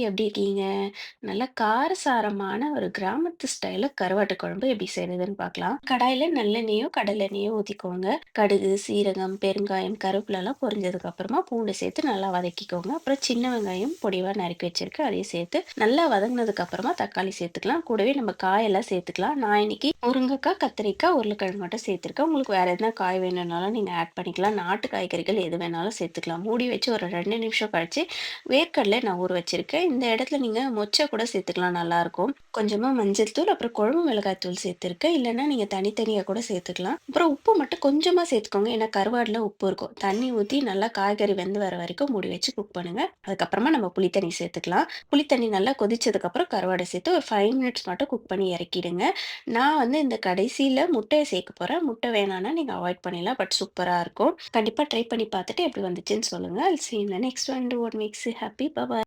எப்படி இருக்கீங்க? நல்லா காரசாரமான ஒரு கிராமத்து ஸ்டைல்ல கருவாட்டு குழம்பு எப்படி செய்றதுன்னு பார்க்கலாம். கடாயில நல்லெண்ணெயோ, கடலெண்ணெயோ ஊத்திக்கோங்க. கடுகு, சீரகம், பெருங்காயம், கருவேப்பிலலாம் பொரிஞ்சதுக்கு அப்புறமா பூண்டு சேர்த்து நல்லா வதக்கிக்கோங்க. அப்புறம் சின்ன வெங்காயம் பொடிவா நறுக்கி வச்சிருக்கேன். அதையும் சேர்த்து நல்லா வதங்குனதுக்கு அப்புறமா தக்காளி சேர்த்துக்கலாம். கூடவே நம்ம காயெல்லாம் சேர்த்துக்கலாம். நான் இன்னைக்கு முருங்கக்காய், கத்திரிக்காய், உருளைக்கிழங்கு மட்டும் சேர்த்துருக்கேன். உங்களுக்கு வேற எதனா காய் வேணும்னாலும் நீங்க ஆட் பண்ணிக்கலாம். நாட்டு காய்கறிகள் எது வேணாலும் சேர்த்துக்கலாம். மூடி வச்சு ஒரு 2 நிமிஷம் கழிச்சு வேர்க்கடலை நான் ஊற வச்சிருக்கேன். இந்த இடத்துல நீங்க மொச்சை கூட சேர்த்துக்கலாம் நல்லாருக்கும். கொஞ்சமா மஞ்சள் தூள், அப்புறம் குழம்பு மிளகாய் தூள் சேர்த்துருக்கேன். இல்லன்னா நீங்க தனித்தனியா கூட சேர்த்துக்கலாம். அப்புறம் உப்பு மட்டும் கொஞ்சமா சேர்த்துக்கோங்க. ஏன்னா கருவாடுல உப்பு இருக்கும். தண்ணி ஊத்தி நல்லா காய்கறி வெந்து வர வரைக்கும் மூடி வச்சு குக் பண்ணுங்க. அதுக்கப்புறமா நம்ம புளி தண்ணி சேர்த்துக்கலாம். புளி தண்ணி நல்லா கொதிச்சதுக்கப்புறம் கருவாட சேர்த்து ஒரு 5 மினிட்ஸ் மட்டும் குக் பண்ணி இறக்கிடுங்க. நான் வந்து இந்த கடைசியில முட்டைய சேர்க்க போறேன். முட்டை வேணான்னா நீங்க அவாய்ட் பண்ணிடலாம். பட் சூப்பரா இருக்கும். கண்டிப்பா ட்ரை பண்ணி பார்த்துட்டு எப்படி வந்துச்சுன்னு சொல்லுங்க. I'll see you in the next one. Do what makes you happy. Bye bye.